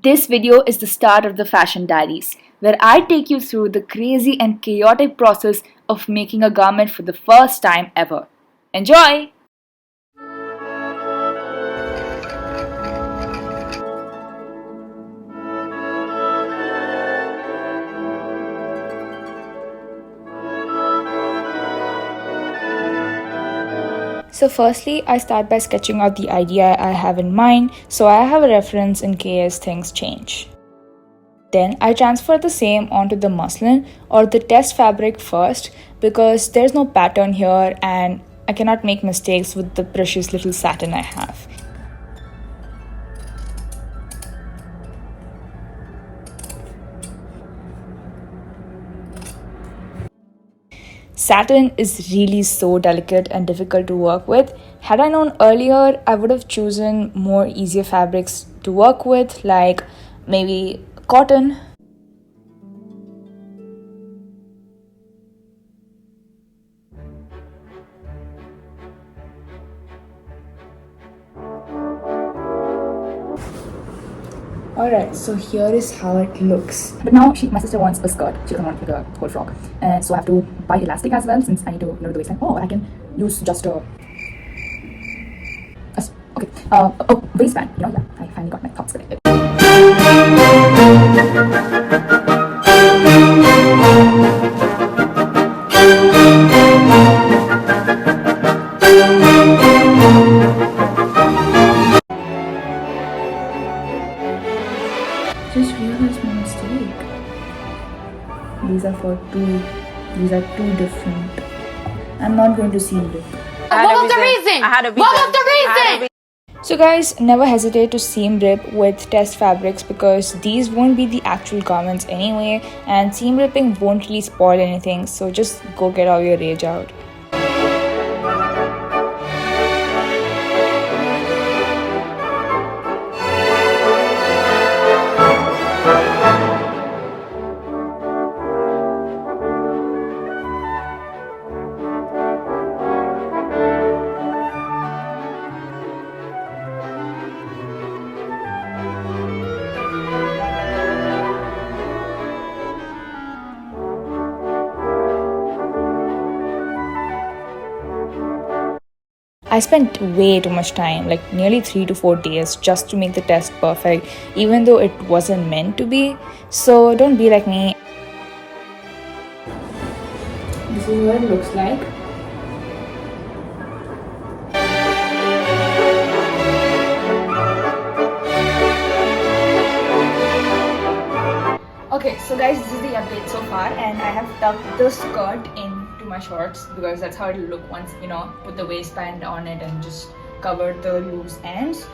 This video is the start of the Fashion Diaries, where I take you through the crazy and chaotic process of making a garment for the first time ever. Enjoy! So firstly, I start by sketching out the idea I have in mind so I have a reference in case things change. Then I transfer the same onto the muslin or the test fabric first because there's no pattern here and I cannot make mistakes with the precious little satin I have. Satin is really so delicate and difficult to work with. Had I known earlier, I would have chosen more easier fabrics to work with, like maybe cotton. Alright, so here is how it looks. But now my sister wants a skirt. She doesn't want like a whole frock. So I have to buy elastic as well since I need to lower the waistline. Oh, I can use just waistband. Yeah, I finally got my thoughts connected. Just realized my mistake. These are two different. I'm not going to seam rip. What was the reason? What was the reason? So guys, never hesitate to seam rip with test fabrics because these won't be the actual garments anyway, and seam ripping won't really spoil anything, so just go get all your rage out. I spent way too much time, like nearly 3 to 4 days, just to make the test perfect, even though it wasn't meant to be. So don't be like me. This is what it looks like. Okay, so guys, this is the update so far, and I have tucked the skirt into my shorts because that's how it'll look once, put the waistband on it and just cover the loose ends.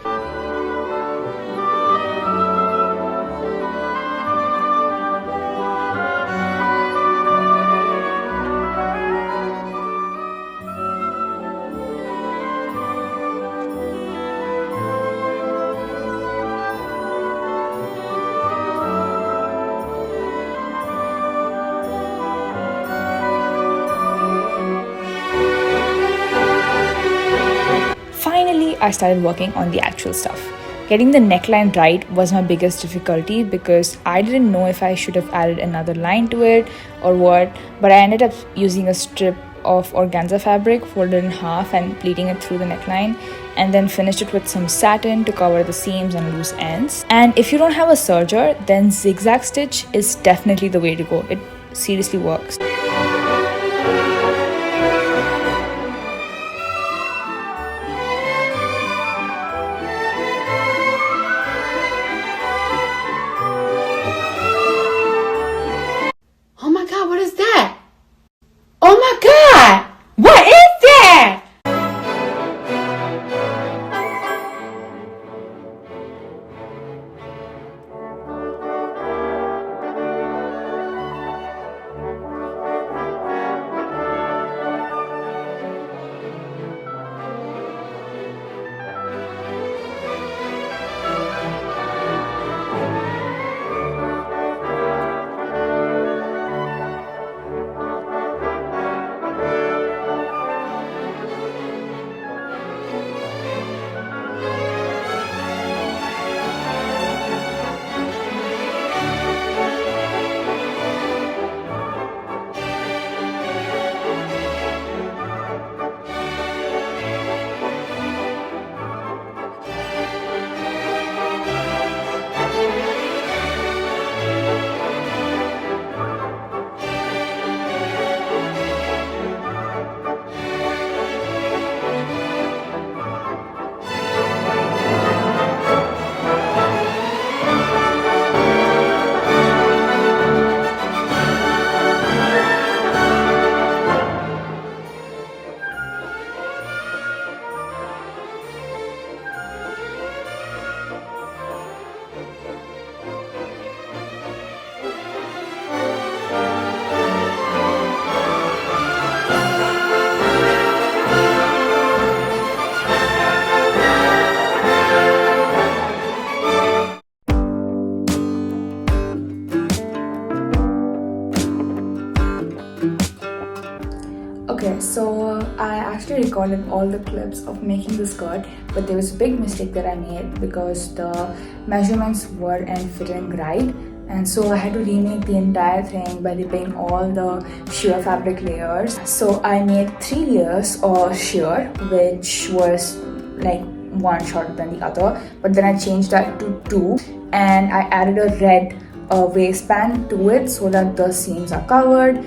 Finally, I started working on the actual stuff. Getting the neckline right was my biggest difficulty because I didn't know if I should have added another line to it or what, but I ended up using a strip of organza fabric folded in half and pleating it through the neckline, and then finished it with some satin to cover the seams and loose ends. And if you don't have a serger, then zigzag stitch is definitely the way to go. It seriously works. Oh my God, what is that? Oh my God, what is that? Okay, so I actually recorded all the clips of making the skirt, but there was a big mistake that I made because the measurements weren't fitting right. And so I had to remake the entire thing by ripping all the sheer fabric layers. So I made 3 layers of sheer, which was like one shorter than the other, but then I changed that to two, and I added a red waistband to it so that the seams are covered.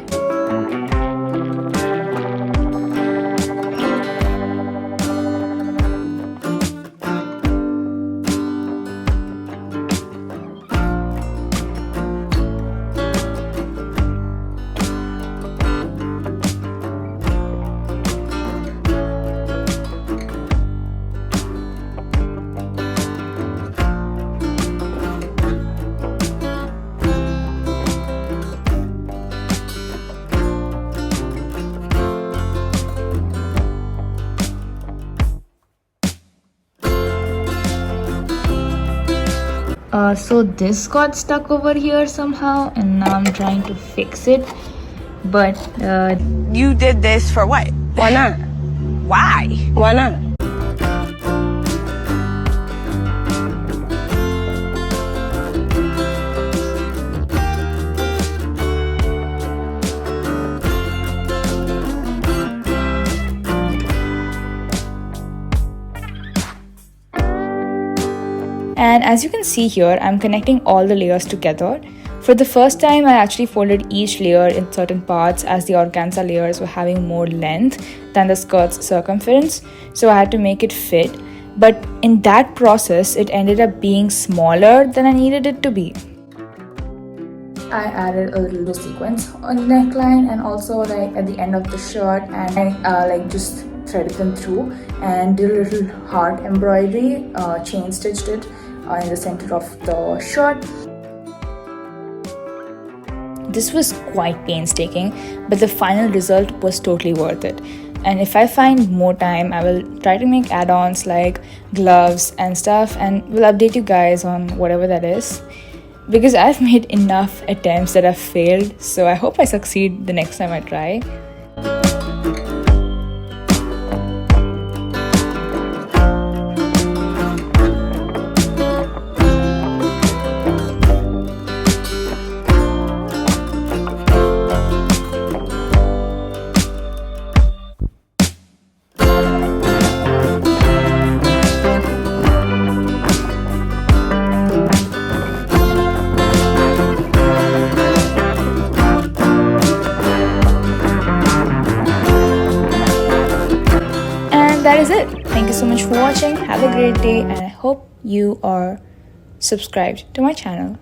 So this got stuck over here somehow, and now I'm trying to fix it. But You did this for what? Why not? Why? Why not? And as you can see here, I'm connecting all the layers together. For the first time, I actually folded each layer in certain parts as the organza layers were having more length than the skirt's circumference, so I had to make it fit. But in that process, it ended up being smaller than I needed it to be. I added a little sequence on the neckline and also like at the end of the shirt, and I just threaded them through and did a little heart embroidery, chain stitched it in the center of the shirt. This was quite painstaking, but the final result was totally worth it. And if I find more time, I will try to make add-ons like gloves and stuff, and will update you guys on whatever that is. Because I've made enough attempts that have failed, so I hope I succeed the next time I try. That is it. Thank you so much for watching. Have a great day, and I hope you are subscribed to my channel.